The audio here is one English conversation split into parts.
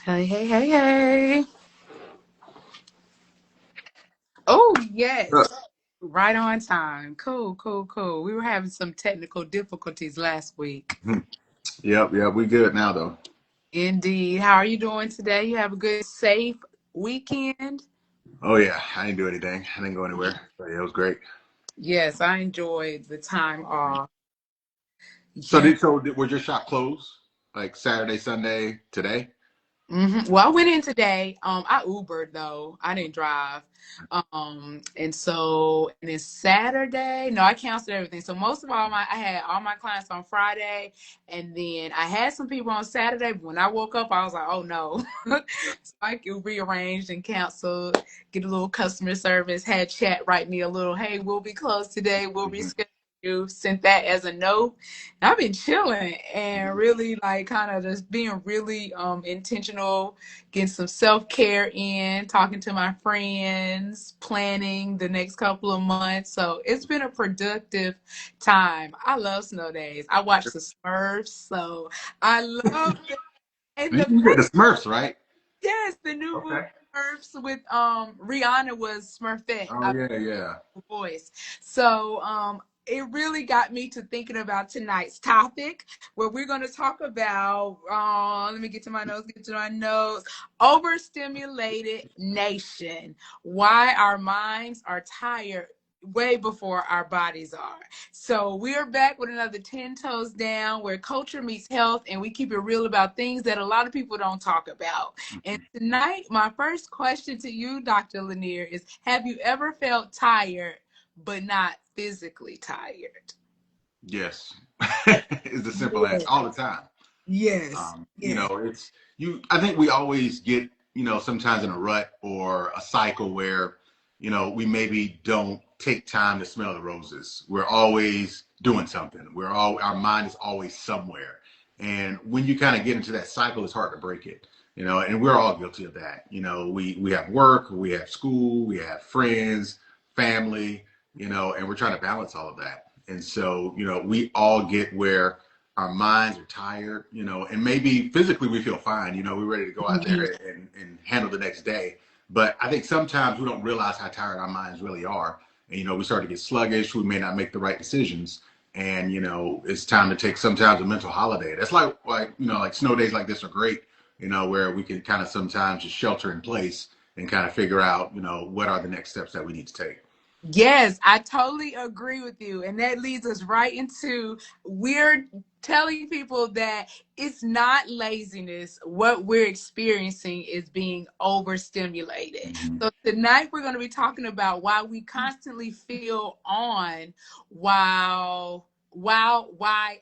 Hey, hey, hey, hey. Oh, yes. Uh, Right on time. Cool, cool, cool. We were having some technical difficulties last week. yep, we good now though. Indeed. How are you doing today? You have a good, safe weekend? Oh yeah, I didn't do anything. I didn't go anywhere. But yeah, it was great. Yes, I enjoyed the time off. So Yeah. was your shop closed like Saturday, Sunday, today? Well, I went in today. I Ubered though. I didn't drive. And then Saturday, no, I canceled everything. So most of I had all my clients on Friday, and then I had some people on Saturday. But when I woke up, I was like, oh no. So I rearranged and canceled. Get a little customer service. Had chat write me a little, hey, we'll be closed today. We'll Hmm. reschedule you. Sent that as a note. I've been chilling and really like kind of just being really intentional, getting some self-care in, talking to my friends, planning the next couple of months. So it's been a productive time. I love snow days. I watch the Smurfs, so I love it. And You the you said the Smurfs, right? yes, the new movie Okay. Smurfs with Rihanna was Smurfette. Oh yeah, yeah. Voice. So it really got me to thinking about tonight's topic, where we're going to talk about, let me get to my notes, overstimulated nation, why our minds are tired way before our bodies are. So we're back with another 10 toes down, where culture meets health, and we keep it real about things that a lot of people don't talk about. And tonight, my first question to you, Dr. Lanier, is have you ever felt tired but not physically tired? Yes. It's the simple answer Yes, all the time. yes, yes. It's you. I think we always get, sometimes in a rut or a cycle where, we maybe don't take time to smell the roses. We're always doing something. Our mind is always somewhere. And when you kind of get into that cycle, it's hard to break it, and we're all guilty of that. We have work, we have school, we have friends, family, and we're trying to balance all of that. And so, we all get where our minds are tired, and maybe physically we feel fine, we're ready to go out Mhm. there and handle the next day. But I think sometimes we don't realize how tired our minds really are. And, we start to get sluggish. We may not make the right decisions. And, it's time to take sometimes a mental holiday. That's like snow days like this are great, where we can kind of sometimes just shelter in place and kind of figure out, what are the next steps that we need to take. Yes, I totally agree with you. And that leads us right into we're telling people that it's not laziness. What we're experiencing is being overstimulated. Mm-hmm. So tonight we're going to be talking about why we constantly feel on why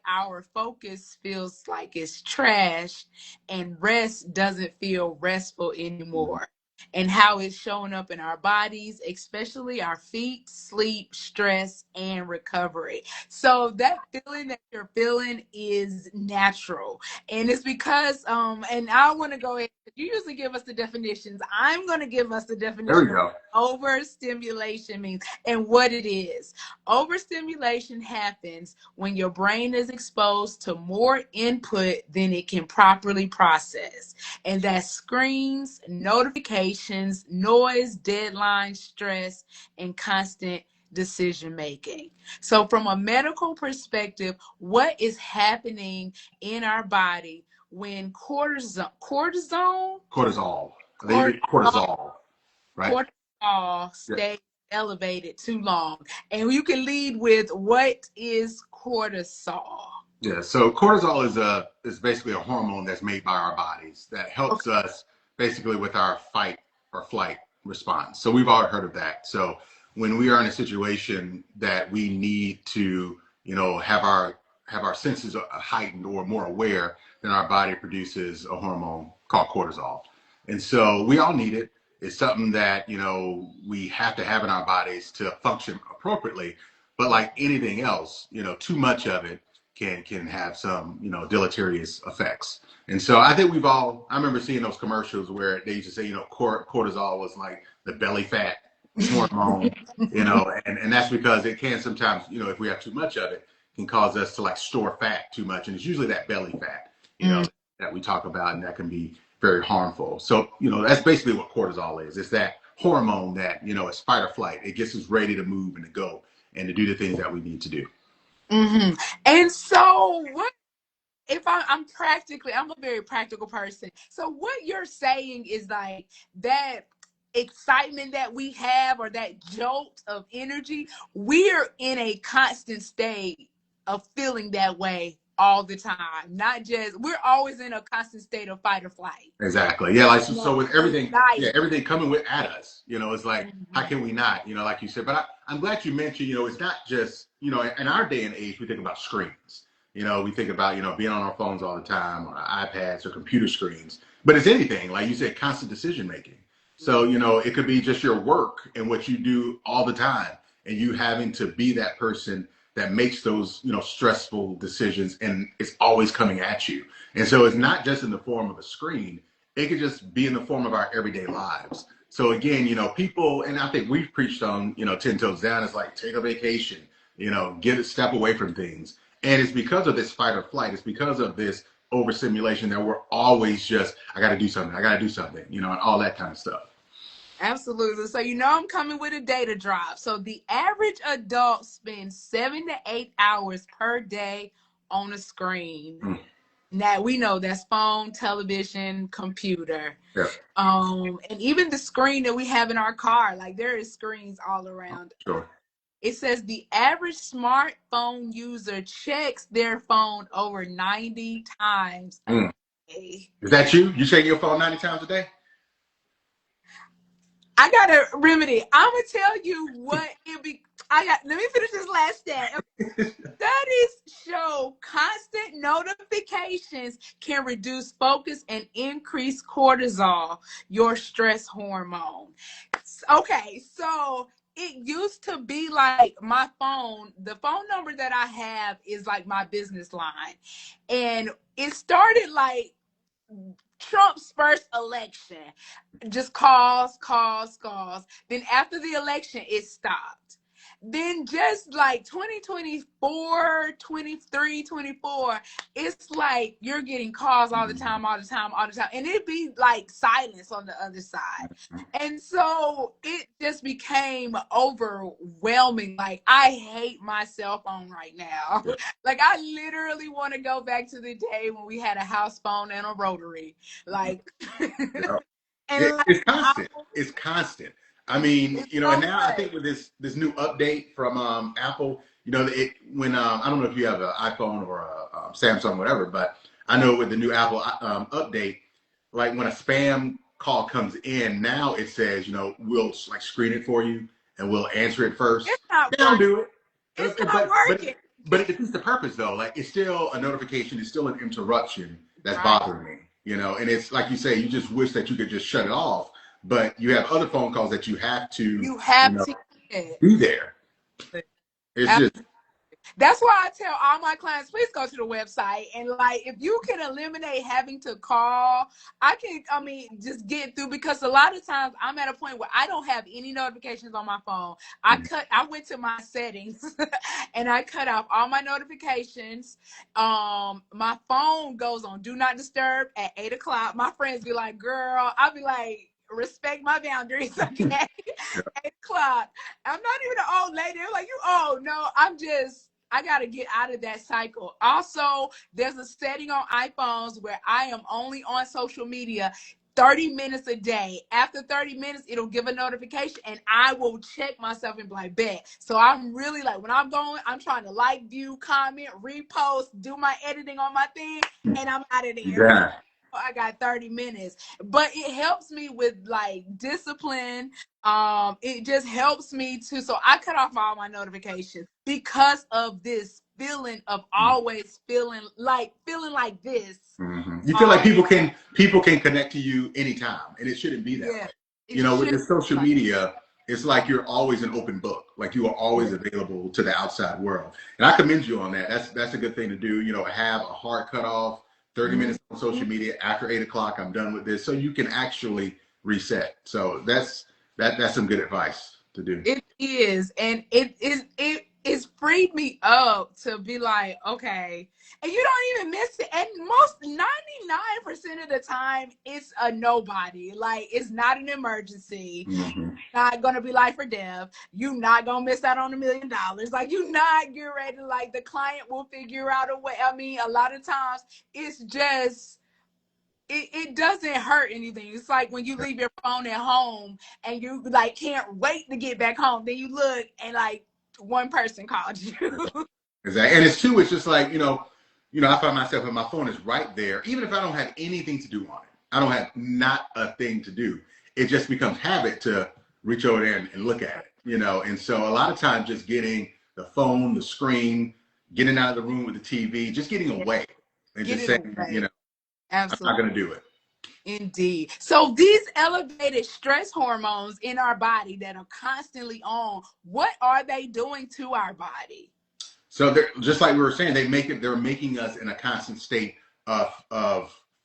our focus feels like it's trash and rest doesn't feel restful anymore, and how it's showing up in our bodies, especially our feet, sleep, stress, and recovery. So that feeling that you're feeling is natural. And it's because, and I want to go ahead, you usually give us the definitions. I'm going to give us the There we definition of go. overstimulation means and what it is. Overstimulation happens when your brain is exposed to more input than it can properly process, and that screens, notifications, noise, deadlines, stress, and constant decision making. So, from a medical perspective, what is happening in our body when Cortisol. They cortisol, cortisol, right? cortisol Yeah. stays elevated too long? And you can lead with what is cortisol? Yeah, so cortisol is basically a hormone that's made by our bodies that Okay. helps us basically with our fight or flight response. So we've all heard of that. So when we are in a situation that we need to, have our senses heightened or more aware, then our body produces a hormone called cortisol. And so we all need it. It's something that, we have to have in our bodies to function appropriately. But like anything else, too much of it can have some deleterious effects. And so I think I remember seeing those commercials where they used to say cortisol was like the belly fat hormone, and that's because it can sometimes, if we have too much of it, can cause us to like store fat too much, and it's usually that belly fat, Mm. that we talk about, and that can be very harmful. So, that's basically what cortisol is. It's that hormone that, it's fight or flight. It gets us ready to move and to go and to do the things that we need to do. Mm-hmm. And so what if I'm a very practical person. So what you're saying is like that excitement that we have or that jolt of energy, we're in a constant state of feeling that way all the time. Not just we're always in a constant state of fight or flight. Exactly. Yeah. Like, so No with everything, yeah, anxiety. everything coming at us, it's like, how Mm-hmm. can we not, like you said, but I'm glad you mentioned, it's not just, in our day and age, we think about screens, we think about, being on our phones all the time, on our iPads or computer screens, but it's anything, like you said, constant decision making. So, it could be just your work and what you do all the time and you having to be that person that makes those, stressful decisions and it's always coming at you. And so it's not just in the form of a screen, it could just be in the form of our everyday lives. So again, people, and I think we've preached on, 10 toes down, it's like take a vacation, get a step away from things. And it's because of this fight or flight, it's because of this overstimulation that we're always just, I got to do something, I got to do something, and all that kind of stuff. Absolutely. So I'm coming with a data drop. So the average adult spends 7 to 8 hours per day on a screen. Mm. Now we know that's phone, television, computer. Yeah, And even the screen that we have in our car, like there is screens all around. sure. It says the average smartphone user checks their phone over 90 times a Mm. day. Is that you? You check your phone 90 times a day? I got a remedy. I'm gonna tell you what it be. Let me finish this last stat. Studies show constant notifications can reduce focus and increase cortisol, your stress hormone. Okay, so it used to be like my phone, the phone number that I have is like my business line. And it started like Trump's first election, just calls, calls, calls. Then after the election, it stopped. Then just like 2024, 23, 24, it's like you're getting calls all the time, all the time, all the time. And it'd be like silence on the other side. And so it just became overwhelming. Like I hate my cell phone right now. Yeah. Like I literally want to go back to the day when we had a house phone and a rotary. Like Yeah. and like It's I, constant. It's constant. I mean, it's and so now I much. think with this new update from Apple, it when I don't know if you have an iPhone or a Samsung, whatever, but I know with the new Apple update, like when a spam call comes in, now it says, we'll like screen it for you and we'll answer it first. It's not They don't working. do it, It's not but working. it defeats the purpose though. Like it's still a notification. It's still an interruption that's Right. bothering me. And it's like you say, you just wish that you could just shut it off, but you have other phone calls that you have to, You have to get be there. It's it. just, That's why I tell all my clients, please go to the website. And like, if you can eliminate having to call, just get through because a lot of times I'm at a point where I don't have any notifications on my phone. I went to my settings and I cut off all my notifications. My phone goes on do not disturb at 8 o'clock. My friends be like, girl, I'll be like, respect my boundaries, okay? 8 o'clock. I'm not even an old lady. I'm like, you old. No, I got to get out of that cycle. Also, there's a setting on iPhones where I am only on social media 30 minutes a day. After 30 minutes, it'll give a notification and I will check myself and be like, bet. So I'm really like, when I'm going, I'm trying to like, view, comment, repost, do my editing on my thing, and I'm out of there. yeah. I got 30 minutes, but it helps me with like discipline. It just helps me to, so I cut off all my notifications because of this feeling of always feeling like this. Mm-hmm. You feel like Um, people can connect to you anytime, and it shouldn't be that yeah, way. it With should the social like, media, it's like you're always an open book. Like you are always yeah. available to the outside world, and I commend you on that. That's a good thing to do. Have a hard cutoff, 30 minutes on social Mhm. media after 8 o'clock. I'm done with this, so you can actually reset. So that's some good advice to do. It is, and it is it. it's freed me up to be like, okay, and you don't even miss it. And most 99% of the time, it's a nobody. Like, it's not an emergency. Mm-hmm. Not gonna be life or death. You not gonna miss out on $1,000,000. Like, you not get ready. Like, the client will figure out a way. I mean, a lot of times it's just it doesn't hurt anything. It's like when you leave your phone at home and you like can't wait to get back home. Then you look and like one person called you. Exactly. And it's too, it's just like, I find myself and my phone is right there, even if I don't have anything to do on it. I don't have not a thing to do. It just becomes habit to reach over there and look at it. And so a lot of times just getting the phone, the screen, getting out of the room with the TV, just getting away and Get just it saying, away. I'm not Absolutely. going to do it. Indeed. So these elevated stress hormones in our body that are constantly on, what are they doing to our body? So they're just like we were saying, they're making us in a constant state of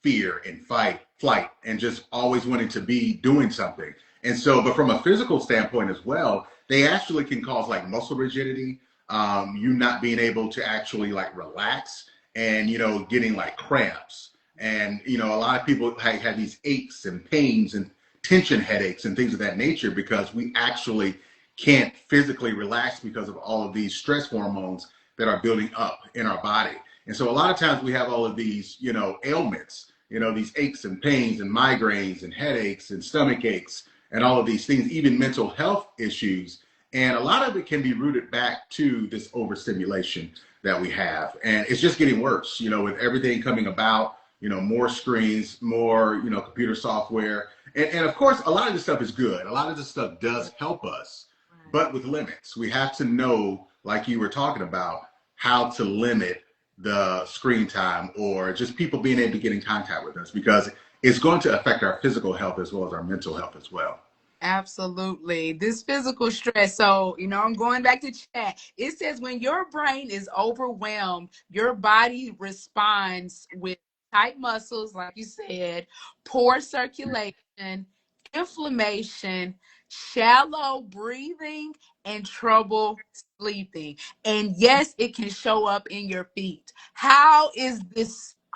fear and flight, and just always wanting to be doing something. And so, but from a physical standpoint as well, they actually can cause like muscle rigidity, you not being able to actually like relax, and getting like cramps. And a lot of people have these aches and pains and tension headaches and things of that nature because we actually can't physically relax because of all of these stress hormones that are building up in our body. And so a lot of times we have all of these, ailments, these aches and pains and migraines and headaches and stomach aches and all of these things, even mental health issues. And a lot of it can be rooted back to this overstimulation that we have. And it's just getting worse, with everything coming about, more screens, more, computer software. And of course, a lot of this stuff is good. A lot of this stuff does help us, but with limits. We have to know, like you were talking about, how to limit the screen time or just people being able to get in contact with us, because it's going to affect our physical health as well as our mental health as well. Absolutely. This physical stress. So, I'm going back to chat. It says when your brain is overwhelmed, your body responds with tight muscles, like you said, poor circulation, inflammation, shallow breathing, and trouble sleeping. And yes, it can show up in your feet. How is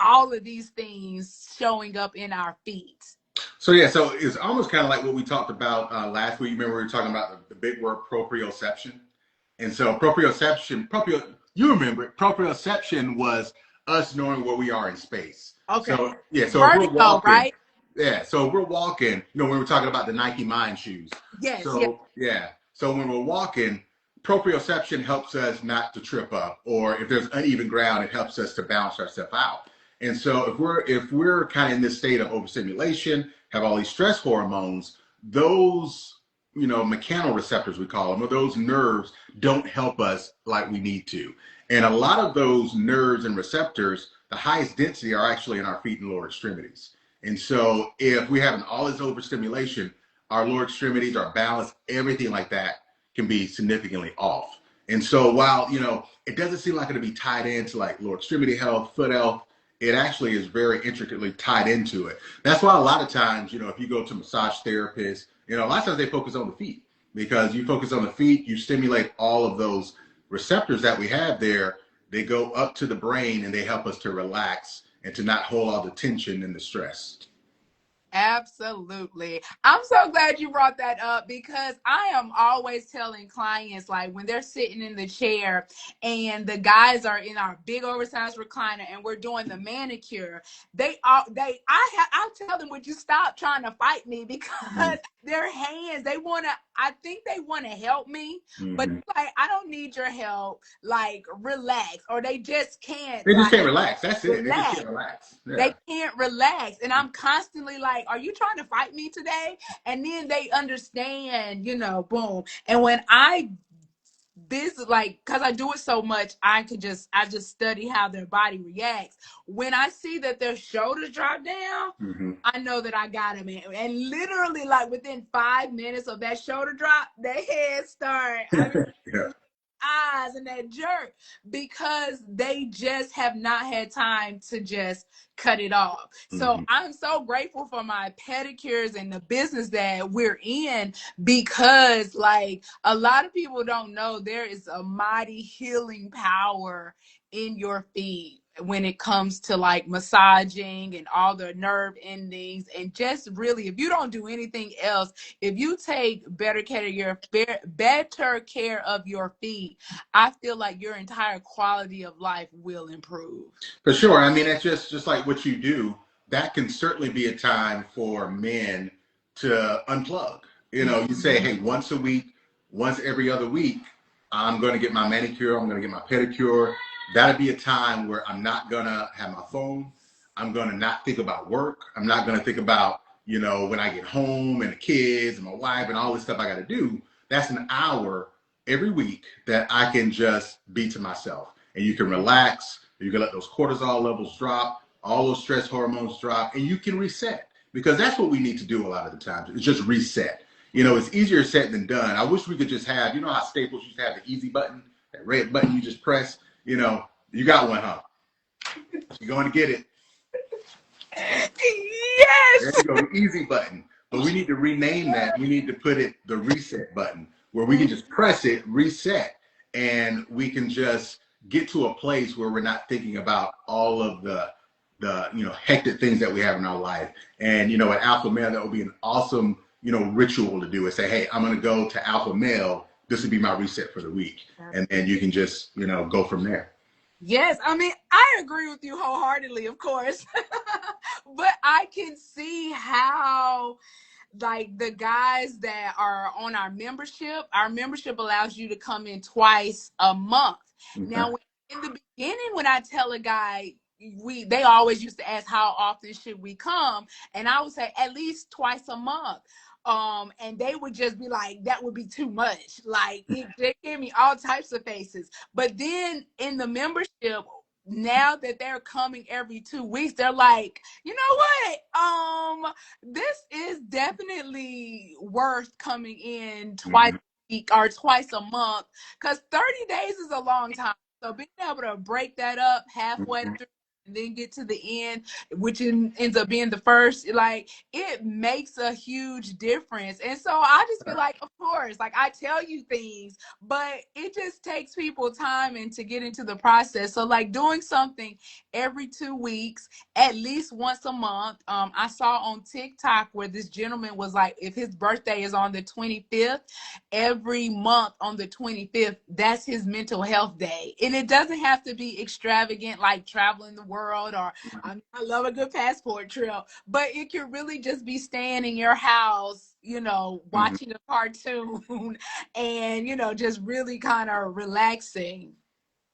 all of these things showing up in our feet? So it's almost kind of like what we talked about last week. Remember we were talking about the big word proprioception. And so you remember it, proprioception was us knowing where we are in space. Okay. So yeah, so if we're Vertigo, walking, right? yeah, so if we're walking, when we were talking about the Nike Mind shoes. Yes, yes. So yeah, so when we're walking, proprioception helps us not to trip up, or if there's uneven ground, it helps us to balance ourselves out. And so if we're kind of in this state of overstimulation, have all these stress hormones, those mechanoreceptors we call them, or those nerves don't help us like we need to. And a lot of those nerves and receptors, the highest density are actually in our feet and lower extremities. And so if we have all this overstimulation, our lower extremities, our balance, everything like that can be significantly off. And so while, it doesn't seem like it'll be tied into like lower extremity health, foot health, it actually is very intricately tied into it. That's why a lot of times, if you go to massage therapists, a lot of times they focus on the feet, because you focus on the feet, you stimulate all of those receptors that we have there. They go up to the brain and they help us to relax and to not hold all the tension and the stress. Absolutely. I'm so glad you brought that up because I am always telling clients, like when they're sitting in the chair and the guys are in our big oversized recliner and we're doing the manicure, I'll tell them, would you stop trying to fight me? Because their hands, I think they want to help me, but Mm-hmm. like, I don't need your help. Like, relax. Or they just can't They just like can't relax. That's it. They just relax. can't relax. They Yeah. can't relax. And I'm constantly like, are you trying to fight me today? And then they understand, boom. And when because I do it so much, I just study how their body reacts. When I see that their shoulders drop down, Mm-hmm. I know that I got them. And literally, like within 5 minutes of that shoulder drop, their head start. I mean, Yeah. rise and that jerk because they just have not had time to just cut it off. So Mm-hmm. I'm so grateful for my pedicures and the business that we're in, because like a lot of people don't know there is a mighty healing power in your feet when it comes to like massaging and all the nerve endings. And just really, if you don't do anything else, if you take better care of your feet, I feel like your entire quality of life will improve. For sure. I mean, it's just like what you do. That can certainly be a time for men to unplug. You know, you say, hey, once a week, once every other week, I'm going to get my manicure. I'm going to get my pedicure. That'd be a time where I'm not going to have my phone. I'm going to not think about work. I'm not going to think about, you know, when I get home and the kids and my wife and all this stuff I got to do. That's an hour every week that I can just be to myself. And you can relax. You can let those cortisol levels drop, all those stress hormones drop, and you can reset. Because that's what we need to do a lot of the times. It's just reset. You know, it's easier said than done. I wish we could just have, you know how Staples used to have the easy button, that red button you just press? You know, you got one, huh? You're going to get it. There Yes. you go, the easy button. But we need to rename that. We need to put it the reset button, where we can just press it, reset, and we can just get to a place where we're not thinking about all of the you know hectic things that we have in our life. And you know, at Alpha Male, that would be an awesome you know ritual to do. Is say, hey, I'm going to go to Alpha Male. This would be my reset for the week, and then you can just you know go from there. Yes, I mean, I agree with you wholeheartedly, of course. But I can see how like the guys that are on our membership allows you to come in twice a month. Okay. Now, in the beginning, when I tell a guy, they always used to ask how often should we come, and I would say at least twice a month. And they would just be like, that would be too much. Like they give me all types of faces. But then in the membership, now that they're coming every 2 weeks, they're like, you know what? This is definitely worth coming in twice Mm-hmm. a week or twice a month, because 30 days is a long time. So being able to break that up halfway Mm-hmm. through and then get to the end, which ends up being the first, like it makes a huge difference. And so I just feel like, of course, like I tell you things, but it just takes people time and to get into the process. So like doing something every 2 weeks, at least once a month. I saw on TikTok where this gentleman was like, if his birthday is on the 25th, every month on the 25th, that's his mental health day. And it doesn't have to be extravagant like traveling the world, or I love a good passport trip, but it can really just be staying in your house, you know, Mm-hmm. watching a cartoon and, you know, just really kind of relaxing.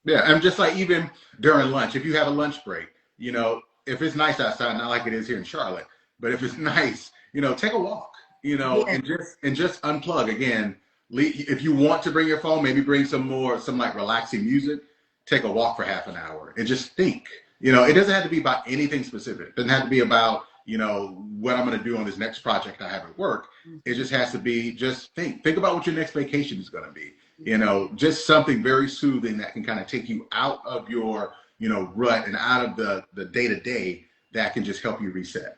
Yeah, and just like even during lunch, if you have a lunch break, you know, if it's nice outside, not like it is here in Charlotte, but if it's nice, you know, take a walk, you know, Yeah. and just unplug again. If you want to bring your phone, maybe bring some like relaxing music. Take a walk for half an hour and just think. You know, it doesn't have to be about anything specific. It doesn't have to be about you know what I'm going to do on this next project I have at work. It just has to be just think. Think about what your next vacation is going to be. You know, just something very soothing that can kind of take you out of your, you know, rut and out of the day to day that can just help you reset.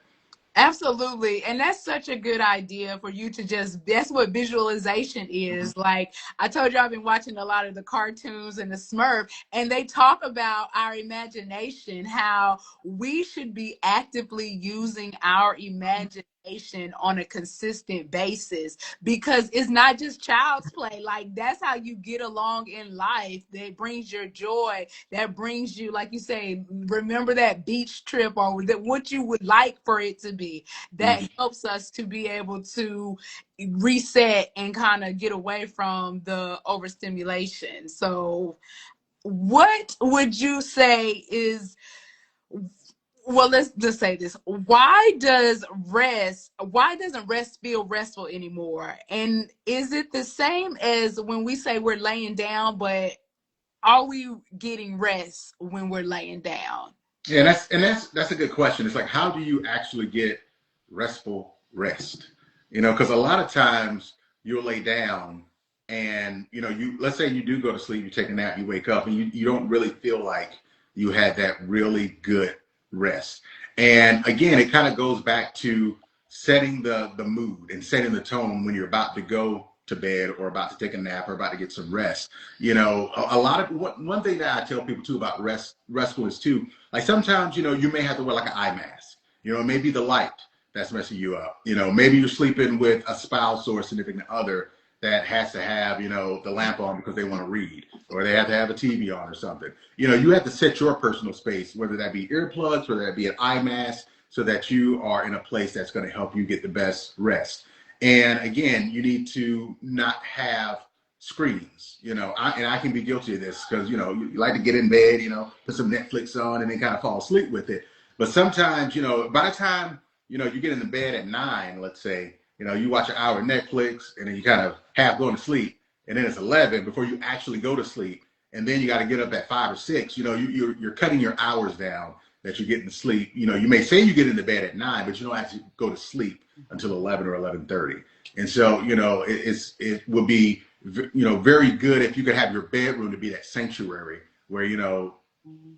Absolutely. And that's such a good idea for you to just, that's what visualization Mhm. is. Like I told you, I've been watching a lot of the cartoons and the Smurf, and they talk about our imagination, how we should be actively using our imagination on a consistent basis, because it's not just child's play. Like that's how you get along in life. That brings your joy, that brings you, like you say, remember that beach trip or that what you would like for it to be. That Mhm. helps us to be able to reset and kind of get away from the overstimulation. So what would you say is, well, let's just say this, why doesn't rest feel restful anymore? And is it the same as when we say we're laying down, but are we getting rest when we're laying down? Yeah, that's a good question. It's like how do you actually get restful rest? You know, because a lot of times you'll lay down and let's say you do go to sleep, you take a nap, you wake up, and you don't really feel like you had that really good rest. And again, it kind of goes back to setting the mood and setting the tone when you're about to go to bed or about to take a nap or about to get some rest. A lot of one thing that I tell people too about restfulness too, like sometimes you may have to wear like an eye mask. Maybe the light that's messing you up. Maybe you're sleeping with a spouse or a significant other that has to have, the lamp on because they want to read, or they have to have a TV on or something. You have to set your personal space, whether that be earplugs, whether that be an eye mask, so that you are in a place that's going to help you get the best rest. And again, you need to not have screens, and I can be guilty of this because, you like to get in bed, put some Netflix on and then kind of fall asleep with it. But sometimes, by the time, you get in the bed at 9, let's say, you watch an hour of Netflix and then you kind of half going to sleep, and then it's 11 before you actually go to sleep, and then you got to get up at 5 or 6. You're cutting your hours down that you're getting to sleep. You may say you get into bed at 9, but you don't actually go to sleep until 11 or 11:30. And so it would be very good if you could have your bedroom to be that sanctuary where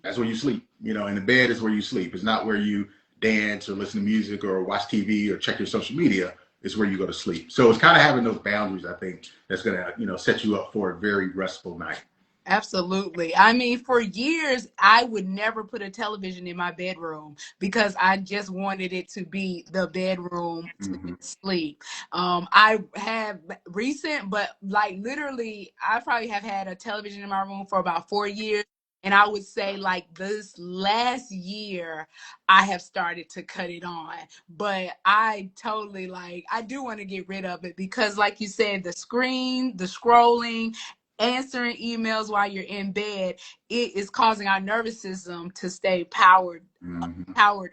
that's where you sleep. And the bed is where you sleep. It's not where you dance or listen to music or watch TV or check your social media. Is where you go to sleep. So it's kind of having those boundaries, I think, that's going to, set you up for a very restful night. Absolutely. I mean, for years, I would never put a television in my bedroom because I just wanted it to be the bedroom to sleep. I have recent, but like literally, I probably have had a television in my room for about 4 years. And I would say like this last year, I have started to cut it on. But I totally I do want to get rid of it because like you said, the screen, the scrolling, answering emails while you're in bed, it is causing our nervous system to stay powered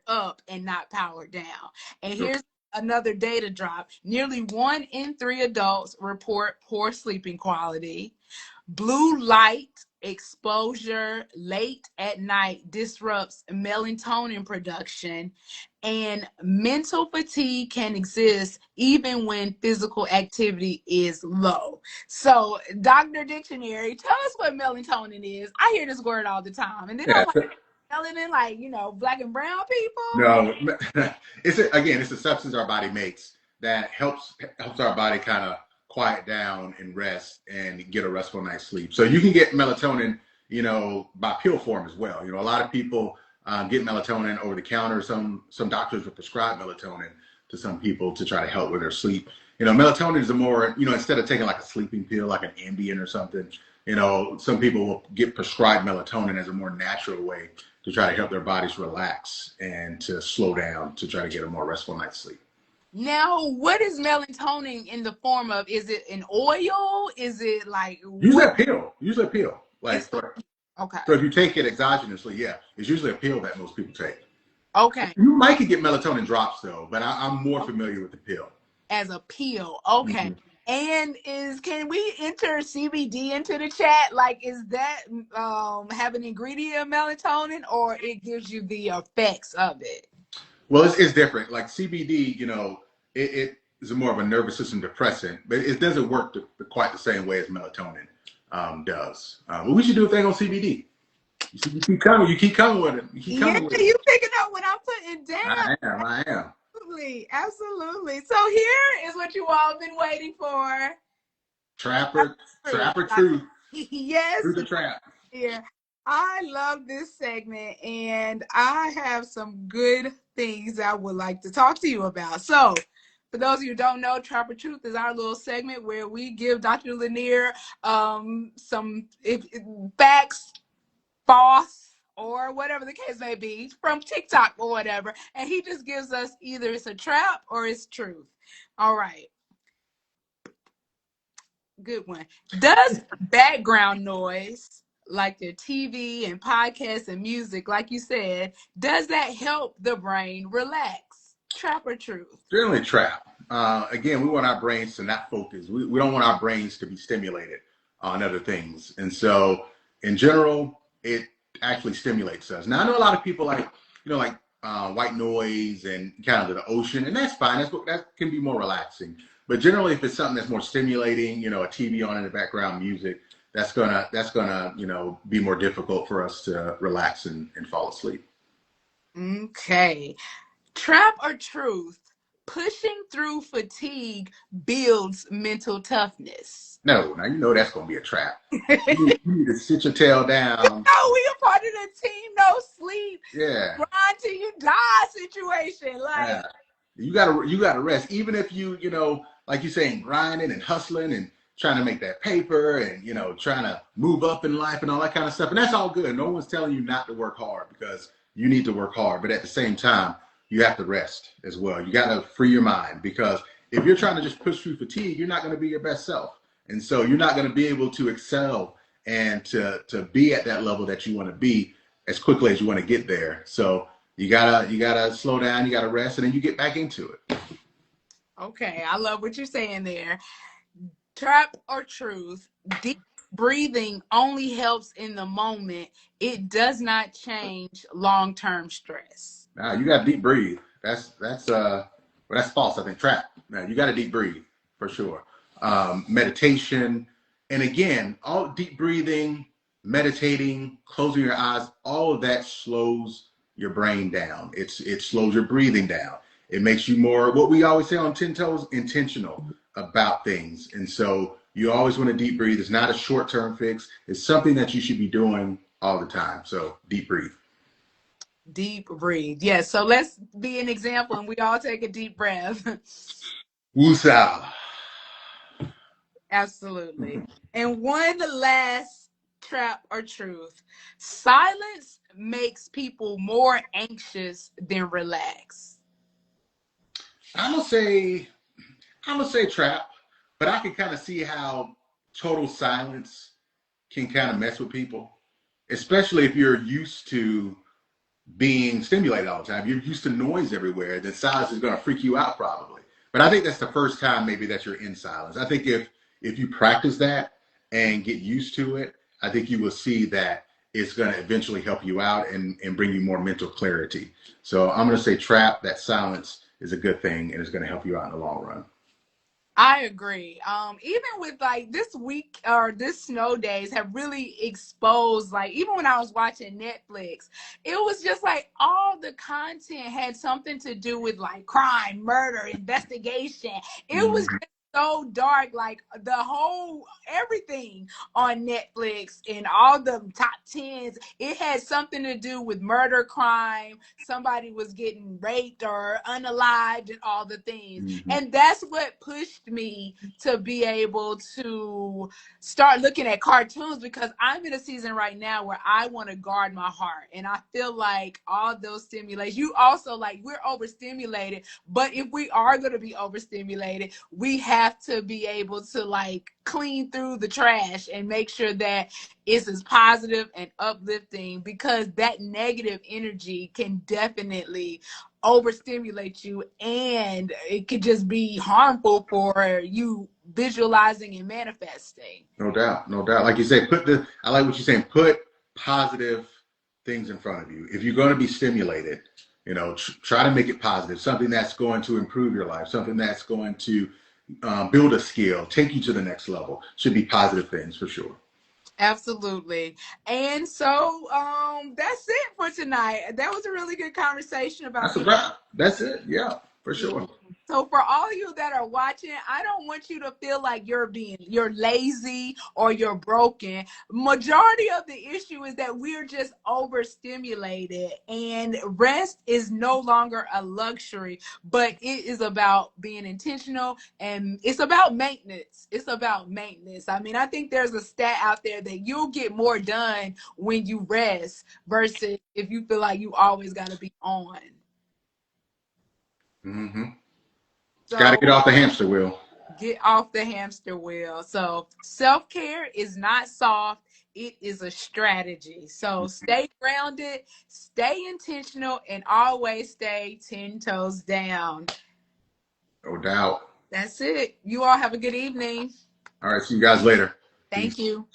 up and not powered down. And here's another data drop. Nearly 1 in 3 adults report poor sleeping quality. Blue light exposure late at night disrupts melatonin production, and mental fatigue can exist even when physical activity is low. So, Dr. Dictionary, tell us what melatonin is. I hear this word all the time, and then I'm like, melanin, like, black and brown people? No, it's a substance our body makes that helps our body kind of quiet down and rest and get a restful night's sleep. So you can get melatonin, by pill form as well. A lot of people get melatonin over the counter. Some doctors will prescribe melatonin to some people to try to help with their sleep. Melatonin is a more, instead of taking like a sleeping pill, like an Ambien or something, some people will get prescribed melatonin as a more natural way to try to help their bodies relax and to slow down to try to get a more restful night's sleep. Now, what is melatonin in the form of? Is it an oil? Is it like usually a pill? Usually a pill. Okay. So if you take it exogenously, yeah, it's usually a pill that most people take. Okay. You might could get melatonin drops though, but I'm more familiar with the pill. As a pill. Okay. Mm-hmm. And can we enter CBD into the chat? Like, is that have an ingredient of melatonin, or it gives you the effects of it? Well, it's different. Like CBD, it is more of a nervous system depressant, but it doesn't work quite the same way as melatonin does. But we should do a thing on CBD. You keep coming with it. You picking up what I'm putting down. I am. Absolutely. So here is what you all been waiting for. Trapper Truth. Yes. Through the trap. Yeah. I love this segment, and I have some good things I would like to talk to you about. So, for those of you who don't know, Trapper Truth is our little segment where we give Dr. Lanier some facts, false, or whatever the case may be, from TikTok or whatever, and he just gives us either it's a trap or it's truth. All right. Good one. Does background noise like the TV and podcasts and music, like you said, does that help the brain relax? Trap or truth? Generally trap. Again, we want our brains to not focus. We don't want our brains to be stimulated on other things. And so in general, it actually stimulates us. Now, I know a lot of people like white noise and kind of the ocean, and that's fine. That can be more relaxing. But generally, if it's something that's more stimulating, a TV on in the background, music, that's gonna be more difficult for us to relax and fall asleep. Okay. Trap or truth? Pushing through fatigue builds mental toughness. No, now you know that's gonna be a trap. You need to sit your tail down. No, we a part of the team, no sleep, Yeah, grind till you die situation. yeah. Like, You gotta rest, even if like you saying, grinding and hustling and trying to make that paper and trying to move up in life and all that kind of stuff. And that's all good. No one's telling you not to work hard because you need to work hard. But at the same time, you have to rest as well. You got to free your mind because if you're trying to just push through fatigue, you're not going to be your best self, and so you're not going to be able to excel and to be at that level that you want to be as quickly as you want to get there. So you gotta slow down, you gotta rest, and then you get back into it. okay, I love what you're saying there. Trap or truth? Deep breathing only helps in the moment. It does not change long-term stress. Now you gotta deep breathe. That's false. I think trap. Now you gotta deep breathe for sure. Meditation, and again, all deep breathing, meditating, closing your eyes, all of that slows your brain down. It slows your breathing down. It makes you more, what we always say on 10 toes, intentional about things. And so you always want to deep breathe. It's not a short-term fix. It's something that you should be doing all the time. So deep breathe. Deep breathe. Yes. So let's be an example and we all take a deep breath. Woosah. Absolutely. And one last trap or truth. Silence makes people more anxious than relaxed. I'm gonna say I'm gonna say trap, but I can kind of see how total silence can kind of mess with people, especially if you're used to being stimulated all the time. You're used to noise everywhere. Then silence is going to freak you out probably. But I think that's the first time maybe that you're in silence. I think if you practice that and get used to it, I think you will see that it's going to eventually help you out and bring you more mental clarity. So I'm going to say trap, that silence is a good thing and it's going to help you out in the long run. I agree. Even with like this week or this snow days have really exposed, like, even when I was watching Netflix, it was just like all the content had something to do with like crime, murder, investigation. It was Mm-hmm. just so dark, like the whole everything on Netflix and all the top tens, it had something to do with murder, crime, somebody was getting raped or unalived and all the things. Mm-hmm. And that's what pushed me to be able to start looking at cartoons, because I'm in a season right now where I want to guard my heart. And I feel like all those stimulations, you also, like, we're overstimulated, but if we are going to be overstimulated, we have to be able to like clean through the trash and make sure that it's as positive and uplifting, because that negative energy can definitely overstimulate you and it could just be harmful for you visualizing and manifesting. No doubt, no doubt. Like you say, I like what you're saying, put positive things in front of you. If you're going to be stimulated, try to make it positive, something that's going to improve your life, something that's going to build a skill, take you to the next level. Should be positive things for sure. Absolutely. And so that's it for tonight. That was a really good conversation about That's a being. wrap. That's it. Yeah, for Yeah. sure. So for all of you that are watching, I don't want you to feel like you're lazy or you're broken. Majority of the issue is that we're just overstimulated, and rest is no longer a luxury, but it is about being intentional and it's about maintenance. It's about maintenance. I mean, I think there's a stat out there that you'll get more done when you rest versus if you feel like you always got to be on. Mm-hmm. Got to So get off the hamster wheel. get off the hamster wheel. So self-care is not soft, it is a strategy. So stay grounded, stay intentional, and always stay 10 toes down. No doubt. That's it. You all have a good evening. All right. See you guys later. Thank Peace. you.